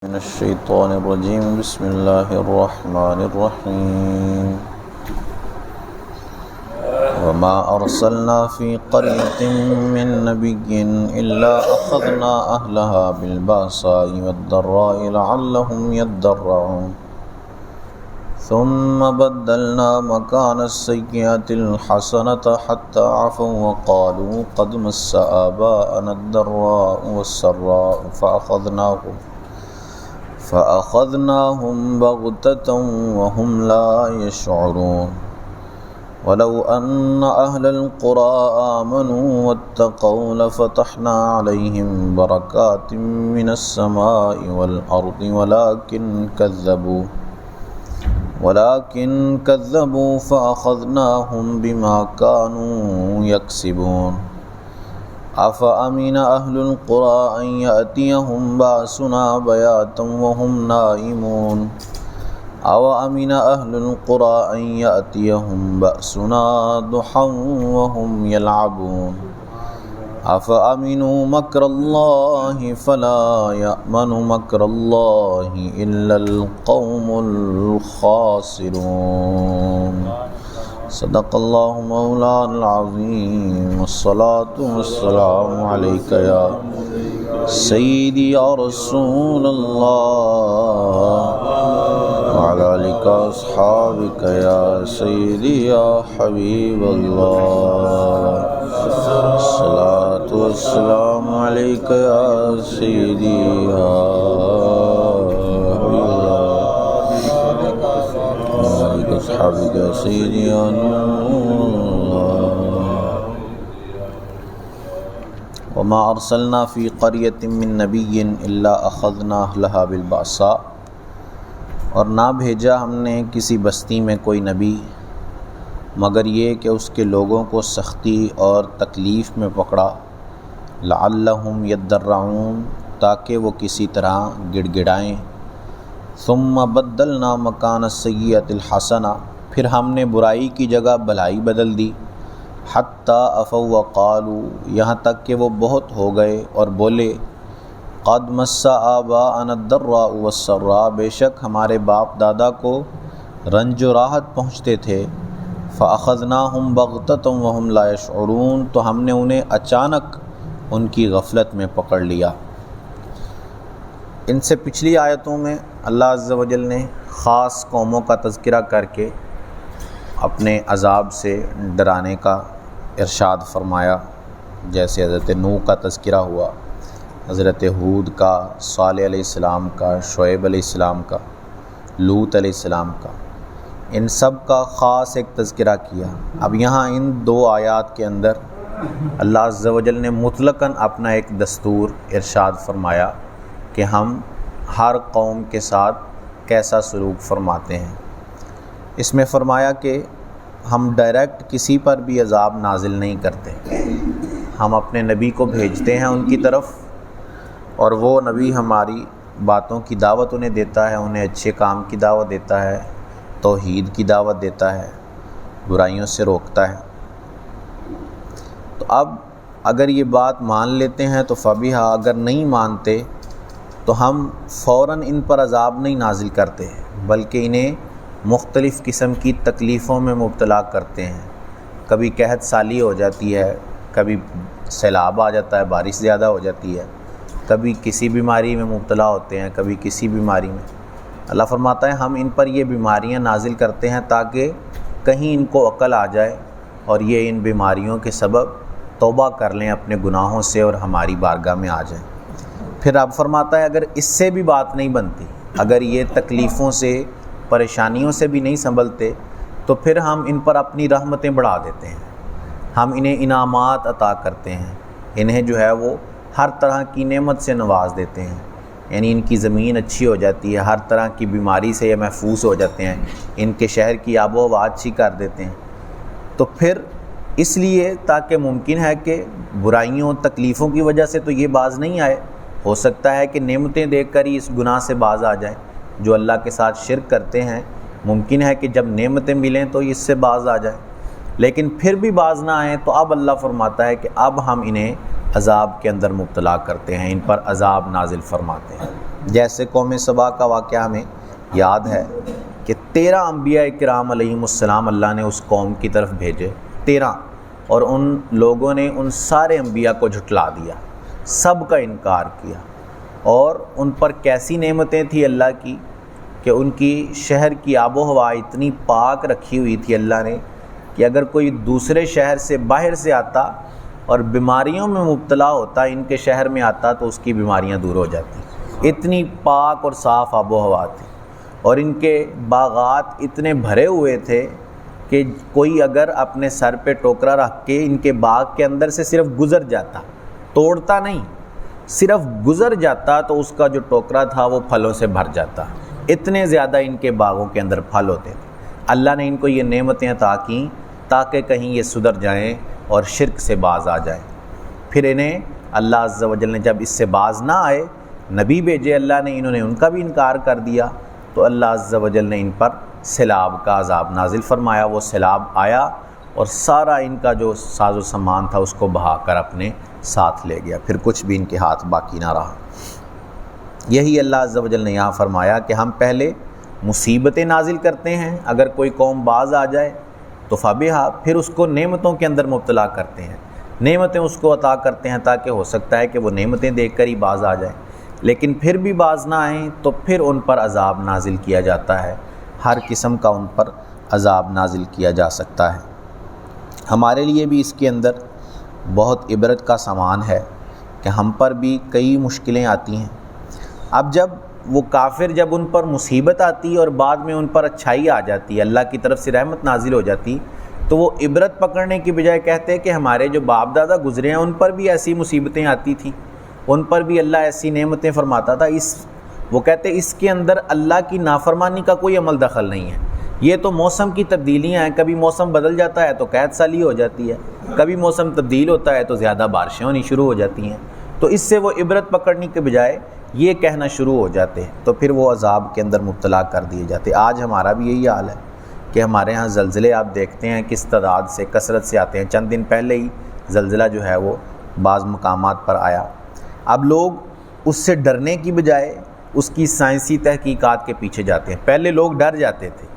من الشيطان الرجيم بسم الله الرحمن الرحيم وما أرسلنا في قرية من نبي إلا أخذنا أهلها بالبأساء والضراء لعلهم يضرعون ثم بدلنا مكان السيئة الحسنة حتى عفوا وقالوا قد مس آباءنا الضراء والسراء فأخذناهم بغتة وهم لا يشعرون ولو أن أهل القرى آمنوا واتقوا لفتحنا عليهم بركات من السماء والأرض ولكن كذبوا فأخذناهم بما كانوا يكسبون أفأمن أهل القرى أن يأتيهم بأسنا بياتا وهم نائمون أوأمن أهل القرى أن يأتيهم بأسنا ضحى وهم يلعبون أفأمنوا مكر الله فلا يأمن مكر الله إلا القوم الخاسرون صدق اللہ مولانا العظیم والصلاة والسلام علیک یا سیدی یا رسول اللہ وعلی آلک اصحابک یا سیدی یا حبیب اللہ الصلاة والسلام علیک یا سیدی یا حبیب اللہ أصحابك سيدي يا وما أرسلنا في قرية من نبي إلا أخذنا أهلها بالبأساء اور نہ بھیجا ہم نے کسی بستی میں کوئی نبی مگر یہ کہ اس کے لوگوں کو سختی اور تکلیف میں پکڑا لعلهم يضرعون تاکہ وہ کسی طرح گڑ گڑائیں ثم بدلنا مکان السیئۃ الحسنہ پھر ہم نے برائی کی جگہ بھلائی بدل دی حتی عفوا وقالوا یہاں تک کہ وہ بہت ہو گئے اور بولے قد مس آباءنا الضراء والسراء بے شک ہمارے باپ دادا کو رنج و راحت پہنچتے تھے فأخذناهم بغتة وهم لا يشعرون تو ہم نے انہیں اچانک ان کی غفلت میں پکڑ لیا۔ ان سے پچھلی آیتوں میں اللہ عز و جل نے خاص قوموں کا تذکرہ کر کے اپنے عذاب سے ڈرانے کا ارشاد فرمایا، جیسے حضرت نوح کا تذکرہ ہوا، حضرت ہود کا، صالح علیہ السلام کا، شعیب علیہ السلام کا، لوط علیہ السلام کا، ان سب کا خاص ایک تذکرہ کیا۔ اب یہاں ان دو آیات کے اندر اللہ عز و جل نے مطلقاً اپنا ایک دستور ارشاد فرمایا کہ ہم ہر قوم کے ساتھ کیسا سلوک فرماتے ہیں۔ اس میں فرمایا کہ ہم ڈائریکٹ کسی پر بھی عذاب نازل نہیں کرتے، ہم اپنے نبی کو بھیجتے ہیں ان کی طرف، اور وہ نبی ہماری باتوں کی دعوت انہیں دیتا ہے، انہیں اچھے کام کی دعوت دیتا ہے، توحید کی دعوت دیتا ہے، برائیوں سے روکتا ہے۔ تو اب اگر یہ بات مان لیتے ہیں تو فبیہا، اگر نہیں مانتے تو ہم فوراً ان پر عذاب نہیں نازل کرتے بلکہ انہیں مختلف قسم کی تکلیفوں میں مبتلا کرتے ہیں۔ کبھی قحط سالی ہو جاتی ہے، کبھی سیلاب آ جاتا ہے، بارش زیادہ ہو جاتی ہے، کبھی کسی بیماری میں مبتلا ہوتے ہیں، کبھی کسی بیماری میں۔ اللہ فرماتا ہے ہم ان پر یہ بیماریاں نازل کرتے ہیں تاکہ کہیں ان کو عقل آ جائے اور یہ ان بیماریوں کے سبب توبہ کر لیں اپنے گناہوں سے اور ہماری بارگاہ میں آ جائیں۔ پھر اب فرماتا ہے اگر اس سے بھی بات نہیں بنتی، اگر یہ تکلیفوں سے، پریشانیوں سے بھی نہیں سنبھلتے، تو پھر ہم ان پر اپنی رحمتیں بڑھا دیتے ہیں، ہم انہیں انعامات عطا کرتے ہیں، انہیں جو ہے وہ ہر طرح کی نعمت سے نواز دیتے ہیں، یعنی ان کی زمین اچھی ہو جاتی ہے، ہر طرح کی بیماری سے یہ محفوظ ہو جاتے ہیں، ان کے شہر کی آب و ہوا اچھی کر دیتے ہیں۔ تو پھر اس لیے تاکہ ممکن ہے کہ برائیوں تکلیفوں کی وجہ سے تو یہ باز نہیں آئے، ہو سکتا ہے کہ نعمتیں دیکھ کر ہی اس گناہ سے باز آ جائیں۔ جو اللہ کے ساتھ شرک کرتے ہیں ممکن ہے کہ جب نعمتیں ملیں تو اس سے باز آ جائیں، لیکن پھر بھی باز نہ آئیں تو اب اللہ فرماتا ہے کہ اب ہم انہیں عذاب کے اندر مبتلا کرتے ہیں، ان پر عذاب نازل فرماتے ہیں۔ جیسے قوم سبا کا واقعہ ہمیں یاد ہے کہ 13 انبیاء کرام علیہم السلام اللہ نے اس قوم کی طرف بھیجے، 13، اور ان لوگوں نے ان سارے انبیاء کو جھٹلا دیا، سب کا انکار کیا، اور ان پر کیسی نعمتیں تھی اللہ کی کہ ان کی شہر کی آب و ہوا اتنی پاک رکھی ہوئی تھی اللہ نے کہ اگر کوئی دوسرے شہر سے باہر سے آتا اور بیماریوں میں مبتلا ہوتا، ان کے شہر میں آتا تو اس کی بیماریاں دور ہو جاتی، اتنی پاک اور صاف آب و ہوا تھی، اور ان کے باغات اتنے بھرے ہوئے تھے کہ کوئی اگر اپنے سر پہ ٹوکرا رکھ کے ان کے باغ کے اندر سے صرف گزر جاتا، توڑتا نہیں، صرف گزر جاتا تو اس کا جو ٹوکرا تھا وہ پھلوں سے بھر جاتا، اتنے زیادہ ان کے باغوں کے اندر پھل ہوتے تھے۔ اللہ نے ان کو یہ نعمتیں عطا کیں تاکہ کہیں یہ سدھر جائیں اور شرک سے باز آ جائیں۔ پھر انہیں اللہ عز و جل نے جب اس سے باز نہ آئے، نبی بھیجے اللہ نے، انہوں نے ان کا بھی انکار کر دیا، تو اللہ عز و جل نے ان پر سیلاب کا عذاب نازل فرمایا۔ وہ سیلاب آیا اور سارا ان کا جو ساز و سامان تھا اس کو بہا کر اپنے ساتھ لے گیا، پھر کچھ بھی ان کے ہاتھ باقی نہ رہا۔ یہی اللہ عز و جل نے یہاں فرمایا کہ ہم پہلے مصیبتیں نازل کرتے ہیں، اگر کوئی قوم باز آ جائے تو فبہا، پھر اس کو نعمتوں کے اندر مبتلا کرتے ہیں، نعمتیں اس کو عطا کرتے ہیں تاکہ ہو سکتا ہے کہ وہ نعمتیں دیکھ کر ہی باز آ جائیں، لیکن پھر بھی باز نہ آئیں تو پھر ان پر عذاب نازل کیا جاتا ہے، ہر قسم کا ان پر عذاب نازل کیا جا سکتا ہے۔ ہمارے لیے بھی اس کے اندر بہت عبرت کا سامان ہے کہ ہم پر بھی کئی مشکلیں آتی ہیں۔ اب جب وہ کافر، جب ان پر مصیبت آتی اور بعد میں ان پر اچھائی آ جاتی، اللہ کی طرف سے رحمت نازل ہو جاتی، تو وہ عبرت پکڑنے کی بجائے کہتے ہیں کہ ہمارے جو باپ دادا گزرے ہیں ان پر بھی ایسی مصیبتیں آتی تھیں، ان پر بھی اللہ ایسی نعمتیں فرماتا تھا، وہ کہتے ہیں اس کے اندر اللہ کی نافرمانی کا کوئی عمل دخل نہیں ہے، یہ تو موسم کی تبدیلیاں ہیں، کبھی موسم بدل جاتا ہے تو قحط سالی ہو جاتی ہے، کبھی موسم تبدیل ہوتا ہے تو زیادہ بارشیں ہونی شروع ہو جاتی ہیں، تو اس سے وہ عبرت پکڑنے کے بجائے یہ کہنا شروع ہو جاتے ہیں، تو پھر وہ عذاب کے اندر مبتلا کر دیے جاتے۔ آج ہمارا بھی یہی حال ہے کہ ہمارے ہاں زلزلے آپ دیکھتے ہیں کس تعداد سے، کثرت سے آتے ہیں۔ چند دن پہلے ہی زلزلہ جو ہے وہ بعض مقامات پر آیا۔ اب لوگ اس سے ڈرنے کی بجائے اس کی سائنسی تحقیقات کے پیچھے جاتے ہیں۔ پہلے لوگ ڈر جاتے تھے،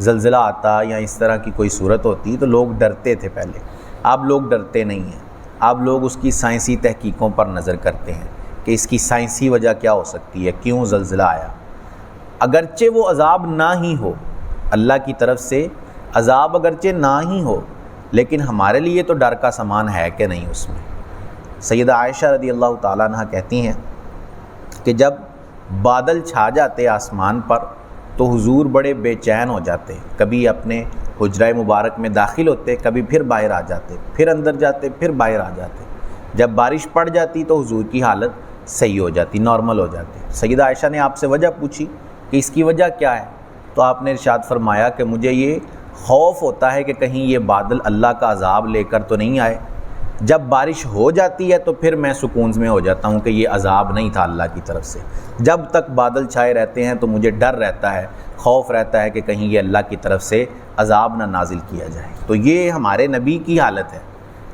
زلزلہ آتا یا اس طرح کی کوئی صورت ہوتی تو لوگ ڈرتے تھے پہلے، اب لوگ ڈرتے نہیں ہیں، اب لوگ اس کی سائنسی تحقیقوں پر نظر کرتے ہیں کہ اس کی سائنسی وجہ کیا ہو سکتی ہے، کیوں زلزلہ آیا۔ اگرچہ وہ عذاب نہ ہی ہو، اللہ کی طرف سے عذاب اگرچہ نہ ہی ہو، لیکن ہمارے لیے تو ڈر کا سامان ہے کہ نہیں اس میں۔ سیدہ عائشہ رضی اللہ تعالیٰ عنہ کہتی ہیں کہ جب بادل چھا جاتے آسمان پر تو حضور بڑے بے چین ہو جاتے، کبھی اپنے حجرہ مبارک میں داخل ہوتے، کبھی پھر باہر آ جاتے، پھر اندر جاتے، پھر باہر آ جاتے۔ جب بارش پڑ جاتی تو حضور کی حالت صحیح ہو جاتی، نارمل ہو جاتی۔ سیدہ عائشہ نے آپ سے وجہ پوچھی کہ اس کی وجہ کیا ہے، تو آپ نے ارشاد فرمایا کہ مجھے یہ خوف ہوتا ہے کہ کہیں یہ بادل اللہ کا عذاب لے کر تو نہیں آئے، جب بارش ہو جاتی ہے تو پھر میں سکون میں ہو جاتا ہوں کہ یہ عذاب نہیں تھا اللہ کی طرف سے، جب تک بادل چھائے رہتے ہیں تو مجھے ڈر رہتا ہے، خوف رہتا ہے کہ کہیں یہ اللہ کی طرف سے عذاب نہ نازل کیا جائے۔ تو یہ ہمارے نبی کی حالت ہے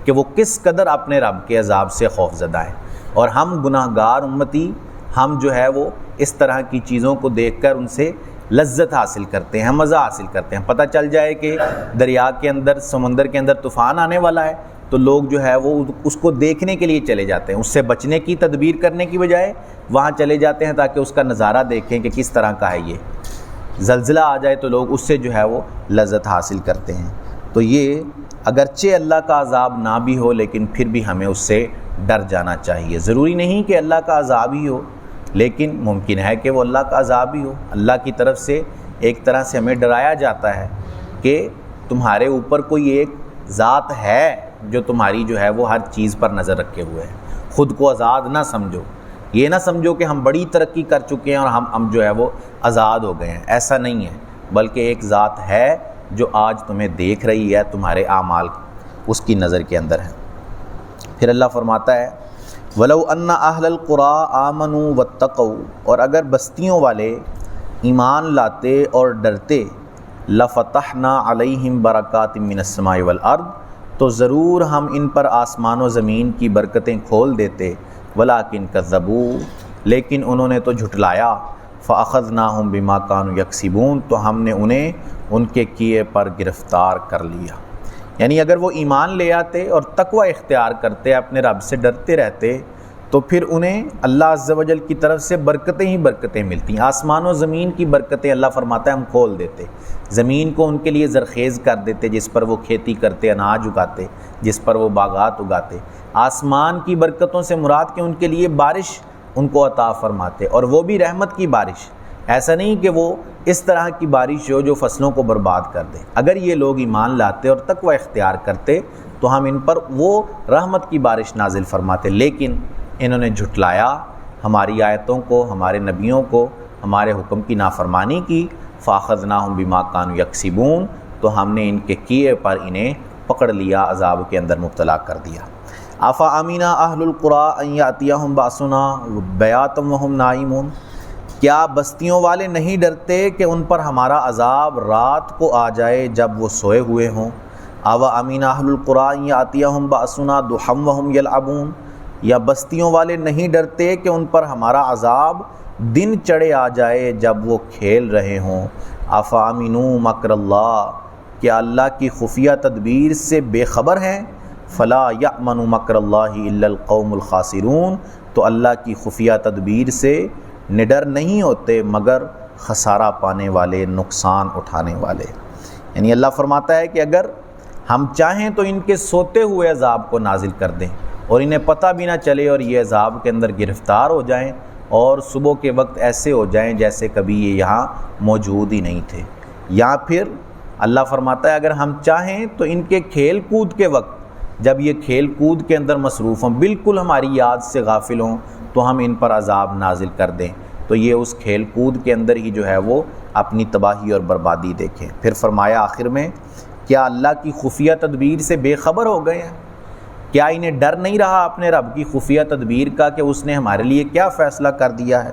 کہ وہ کس قدر اپنے رب کے عذاب سے خوف زدہ ہیں، اور ہم گناہ گار امتی، ہم جو ہے وہ اس طرح کی چیزوں کو دیکھ کر ان سے لذت حاصل کرتے ہیں، مزہ حاصل کرتے ہیں۔ پتہ چل جائے کہ دریا کے اندر، سمندر کے اندر طوفان آنے والا ہے تو لوگ جو ہے وہ اس کو دیکھنے کے لیے چلے جاتے ہیں، اس سے بچنے کی تدبیر کرنے کی بجائے وہاں چلے جاتے ہیں تاکہ اس کا نظارہ دیکھیں کہ کس طرح کا ہے یہ۔ زلزلہ آ جائے تو لوگ اس سے جو ہے وہ لذت حاصل کرتے ہیں۔ تو یہ اگرچہ اللہ کا عذاب نہ بھی ہو لیکن پھر بھی ہمیں اس سے ڈر جانا چاہیے۔ ضروری نہیں کہ اللہ کا عذاب ہی ہو، لیکن ممکن ہے کہ وہ اللہ کا عذاب ہی ہو۔ اللہ کی طرف سے ایک طرح سے ہمیں ڈرایا جاتا ہے کہ تمہارے اوپر کوئی ایک ذات ہے جو تمہاری جو ہے وہ ہر چیز پر نظر رکھے ہوئے ہے۔ خود کو آزاد نہ سمجھو، یہ نہ سمجھو کہ ہم بڑی ترقی کر چکے ہیں اور ہم جو ہے وہ آزاد ہو گئے ہیں، ایسا نہیں ہے، بلکہ ایک ذات ہے جو آج تمہیں دیکھ رہی ہے، تمہارے اعمال اس کی نظر کے اندر ہے۔ پھر اللہ فرماتا ہے وَلَوْ أَنَّ أَهْلَ الْقُرَىٰ آمَنُوا وَاتَّقَوْا، اور اگر بستیوں والے ایمان لاتے اور ڈرتے، لَفَتَحْنَا عَلَيْهِمْ بَرَكَاتٍ مِّنَ السَّمَاءِ وَالْأَرْضِ، تو ضرور ہم ان پر آسمان و زمین کی برکتیں کھول دیتے، وَلَٰكِن كَذَّبُوا، لیکن انہوں نے تو جھٹلایا، فَأَخَذْنَاهُمْ بِمَا كَانُوا يَكْسِبُونَ، تو ہم نے انہیں ان کے کیے پر گرفتار کر لیا۔ یعنی اگر وہ ایمان لے آتے اور تقوی اختیار کرتے، اپنے رب سے ڈرتے رہتے، تو پھر انہیں اللہ عز و جل کی طرف سے برکتیں ہی برکتیں ملتی۔ آسمان و زمین کی برکتیں اللہ فرماتا ہے ہم کھول دیتے، زمین کو ان کے لیے زرخیز کر دیتے، جس پر وہ کھیتی کرتے، اناج اگاتے، جس پر وہ باغات اگاتے۔ آسمان کی برکتوں سے مراد کہ ان کے لیے بارش ان کو عطا فرماتے، اور وہ بھی رحمت کی بارش، ایسا نہیں کہ وہ اس طرح کی بارش ہو جو فصلوں کو برباد کر دے۔ اگر یہ لوگ ایمان لاتے اور تقوی اختیار کرتے تو ہم ان پر وہ رحمت کی بارش نازل فرماتے، لیکن انہوں نے جھٹلایا ہماری آیتوں کو، ہمارے نبیوں کو، ہمارے حکم کی نافرمانی کی۔ فَأَخَذْنَاهُمْ بِمَا كَانُوا يَكْسِبُونَ، تو ہم نے ان کے کیے پر انہیں پکڑ لیا، عذاب کے اندر مبتلا کر دیا۔ أَفَأَمِنَ أَهْلُ الْقُرَىٰ أَن يَأْتِيَهُمْ بَأْسُنَا بَيَاتًا وَهُمْ نَائِمُونَ، کیا بستیوں والے نہیں ڈرتے کہ ان پر ہمارا عذاب رات کو آ جائے جب وہ سوئے ہوئے ہوں؟ أَوَأَمِنَ أَهْلُ الْقُرَىٰ أَن يَأْتِيَهُمْ بَأْسُنَا ضُحًى وَهُمْ يَلْعَبُونَ، یا بستیوں والے نہیں ڈرتے کہ ان پر ہمارا عذاب دن چڑھے آ جائے جب وہ کھیل رہے ہوں؟ أَفَأَمِنُوا مَكْرَ اللَّهِ، کیا اللہ کی خفیہ تدبیر سے بے خبر ہیں؟ فَلَا يَأْمَنُ مَكْرَ اللَّهِ إِلَّا الْقَوْمُ الْخَاسِرُونَ، تو اللہ کی خفیہ تدبیر سے نڈر نہیں ہوتے مگر خسارہ پانے والے، نقصان اٹھانے والے۔ یعنی اللہ فرماتا ہے کہ اگر ہم چاہیں تو ان کے سوتے ہوئے عذاب کو نازل کر دیں اور انہیں پتہ بھی نہ چلے، اور یہ عذاب کے اندر گرفتار ہو جائیں اور صبح کے وقت ایسے ہو جائیں جیسے کبھی یہ یہاں موجود ہی نہیں تھے۔ یا پھر اللہ فرماتا ہے اگر ہم چاہیں تو ان کے کھیل کود کے وقت، جب یہ کھیل کود کے اندر مصروف ہوں، بالکل ہماری یاد سے غافل ہوں، تو ہم ان پر عذاب نازل کر دیں، تو یہ اس کھیل کود کے اندر ہی جو ہے وہ اپنی تباہی اور بربادی دیکھیں۔ پھر فرمایا آخر میں، کیا اللہ کی خفیہ تدبیر سے بے خبر ہو گئے ہیں؟ کیا انہیں ڈر نہیں رہا اپنے رب کی خفیہ تدبیر کا کہ اس نے ہمارے لیے کیا فیصلہ کر دیا ہے؟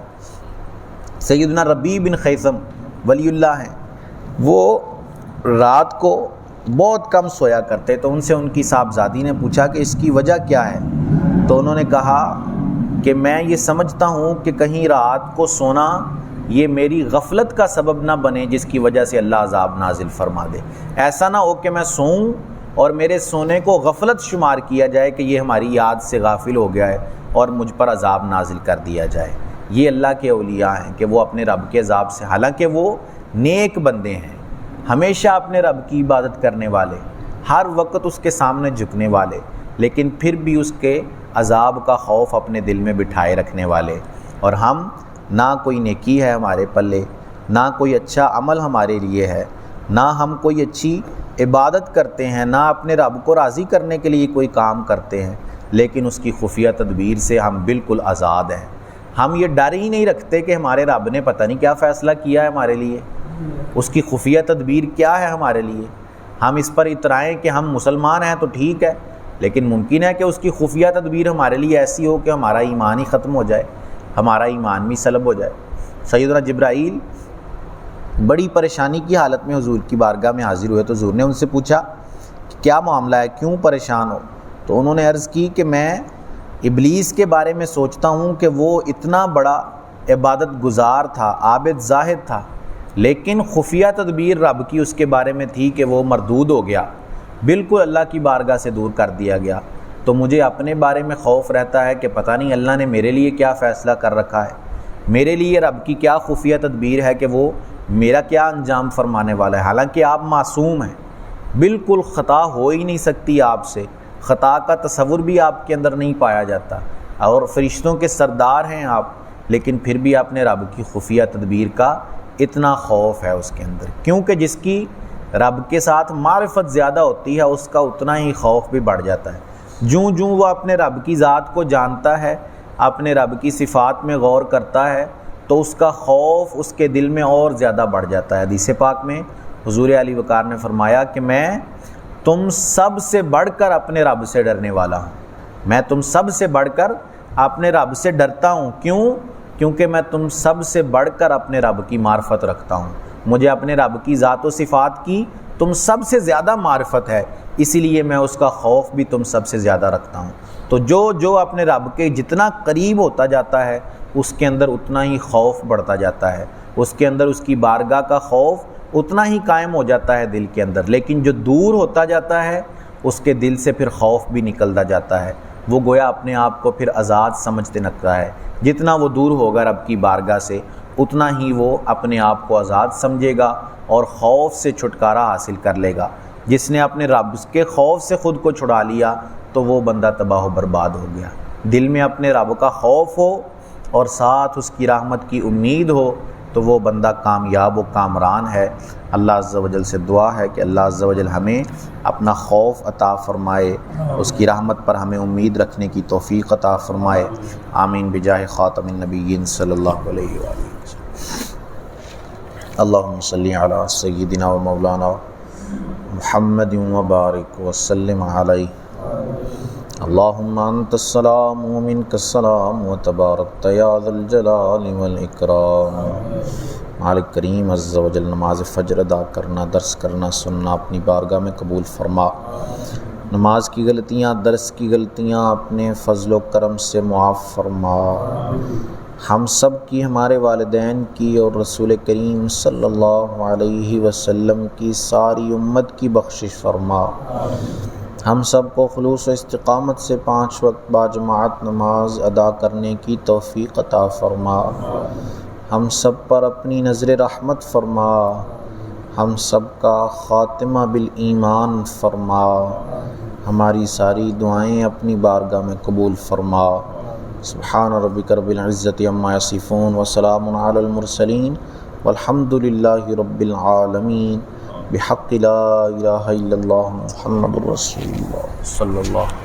سیدنا ربیع بن خیثم ولی اللہ ہیں، وہ رات کو بہت کم سویا کرتے، تو ان سے ان کی صاحبزادی نے پوچھا کہ اس کی وجہ کیا ہے؟ تو انہوں نے کہا کہ میں یہ سمجھتا ہوں کہ کہیں رات کو سونا یہ میری غفلت کا سبب نہ بنے جس کی وجہ سے اللہ عذاب نازل فرما دے۔ ایسا نہ ہو کہ میں سوؤں اور میرے سونے کو غفلت شمار کیا جائے کہ یہ ہماری یاد سے غافل ہو گیا ہے اور مجھ پر عذاب نازل کر دیا جائے۔ یہ اللہ کے اولیاء ہیں کہ وہ اپنے رب کے عذاب سے، حالانکہ وہ نیک بندے ہیں، ہمیشہ اپنے رب کی عبادت کرنے والے، ہر وقت اس کے سامنے جھکنے والے، لیکن پھر بھی اس کے عذاب کا خوف اپنے دل میں بٹھائے رکھنے والے۔ اور ہم نہ کوئی نیکی ہے ہمارے پلے، نہ کوئی اچھا عمل ہمارے لیے ہے، نہ ہم کوئی اچھی عبادت کرتے ہیں، نہ اپنے رب کو راضی کرنے کے لیے کوئی کام کرتے ہیں، لیکن اس کی خفیہ تدبیر سے ہم بالکل آزاد ہیں۔ ہم یہ ڈر ہی نہیں رکھتے کہ ہمارے رب نے پتہ نہیں کیا فیصلہ کیا ہے ہمارے لیے، اس کی خفیہ تدبیر کیا ہے ہمارے لیے۔ ہم اس پر اترائیں کہ ہم مسلمان ہیں تو ٹھیک ہے، لیکن ممکن ہے کہ اس کی خفیہ تدبیر ہمارے لیے ایسی ہو کہ ہمارا ایمان ہی ختم ہو جائے، ہمارا ایمان بھی سلب ہو جائے۔ سیدنا جبرائیل بڑی پریشانی کی حالت میں حضور کی بارگاہ میں حاضر ہوئے، تو حضور نے ان سے پوچھا کہ کیا معاملہ ہے، کیوں پریشان ہو؟ تو انہوں نے عرض کی کہ میں ابلیس کے بارے میں سوچتا ہوں کہ وہ اتنا بڑا عبادت گزار تھا، عابد زاہد تھا، لیکن خفیہ تدبیر رب کی اس کے بارے میں تھی کہ وہ مردود ہو گیا، بالکل اللہ کی بارگاہ سے دور کر دیا گیا۔ تو مجھے اپنے بارے میں خوف رہتا ہے کہ پتہ نہیں اللہ نے میرے لیے کیا فیصلہ کر رکھا ہے، میرے لیے رب کی کیا خفیہ تدبیر ہے کہ وہ میرا کیا انجام فرمانے والا ہے۔ حالانکہ آپ معصوم ہیں، بالکل خطا ہو ہی نہیں سکتی آپ سے، خطا کا تصور بھی آپ کے اندر نہیں پایا جاتا، اور فرشتوں کے سردار ہیں آپ، لیکن پھر بھی اپنے رب کی خفیہ تدبیر کا اتنا خوف ہے اس کے اندر، کیونکہ جس کی رب کے ساتھ معرفت زیادہ ہوتی ہے اس کا اتنا ہی خوف بھی بڑھ جاتا ہے۔ جوں جوں وہ اپنے رب کی ذات کو جانتا ہے، اپنے رب کی صفات میں غور کرتا ہے، تو اس کا خوف اس کے دل میں اور زیادہ بڑھ جاتا ہے۔ حدیث پاک میں حضور علی وقار نے فرمایا کہ میں تم سب سے بڑھ کر اپنے رب سے ڈرنے والا ہوں، میں تم سب سے بڑھ کر اپنے رب سے ڈرتا ہوں۔ کیوں؟ کیونکہ میں تم سب سے بڑھ کر اپنے رب کی معرفت رکھتا ہوں، مجھے اپنے رب کی ذات و صفات کی تم سب سے زیادہ معرفت ہے، اسی لیے میں اس کا خوف بھی تم سب سے زیادہ رکھتا ہوں۔ تو جو اپنے رب کے جتنا قریب ہوتا جاتا ہے اس کے اندر اتنا ہی خوف بڑھتا جاتا ہے، اس کے اندر اس کی بارگاہ کا خوف اتنا ہی قائم ہو جاتا ہے دل کے اندر۔ لیکن جو دور ہوتا جاتا ہے اس کے دل سے پھر خوف بھی نکلتا جاتا ہے، وہ گویا اپنے آپ کو پھر آزاد سمجھتے لگتا ہے۔ جتنا وہ دور ہوگا رب کی بارگاہ سے اتنا ہی وہ اپنے آپ کو آزاد سمجھے گا اور خوف سے چھٹکارا حاصل کر لے گا۔ جس نے اپنے رب کے خوف سے خود کو چھڑا لیا تو وہ بندہ تباہ و برباد ہو گیا۔ دل میں اپنے رب کا خوف ہو اور ساتھ اس کی رحمت کی امید ہو تو وہ بندہ کامیاب و کامران ہے۔ اللہ عز و جل سے دعا ہے کہ اللہ عز و جل ہمیں اپنا خوف عطا فرمائے، اس کی رحمت پر ہمیں امید رکھنے کی توفیق عطا فرمائے۔ آمین بجاہ خاتم النبیین صلی اللہ علیہ وآلہ وسلم۔ اللہم صلی علی سیدنا و مولانا محمد وبارک وسلم علیہ۔ اللہم انت السلام ومنک السلام وتبارکت یا ذا الجلال والاکرام۔ مالک کریم عز و جل نماز فجر ادا کرنا، درس کرنا، سننا اپنی بارگاہ میں قبول فرما۔ نماز کی غلطیاں، درس کی غلطیاں اپنے فضل و کرم سے معاف فرما۔ ہم سب کی، ہمارے والدین کی اور رسول کریم صلی اللہ علیہ وسلم کی ساری امت کی بخشش فرما۔ ہم سب کو خلوص و استقامت سے 5 وقت باجماعت نماز ادا کرنے کی توفیق عطا فرما۔ ہم سب پر اپنی نظر رحمت فرما۔ ہم سب کا خاتمہ بالایمان فرما۔ ہماری ساری دعائیں اپنی بارگاہ میں قبول فرما۔ سبحان ربک رب العزت عما یصفون وسلام علی المرسلین والحمد للہ رب العالمین بحق لا الہ الا اللہ محمد رسول اللہ صلی اللہ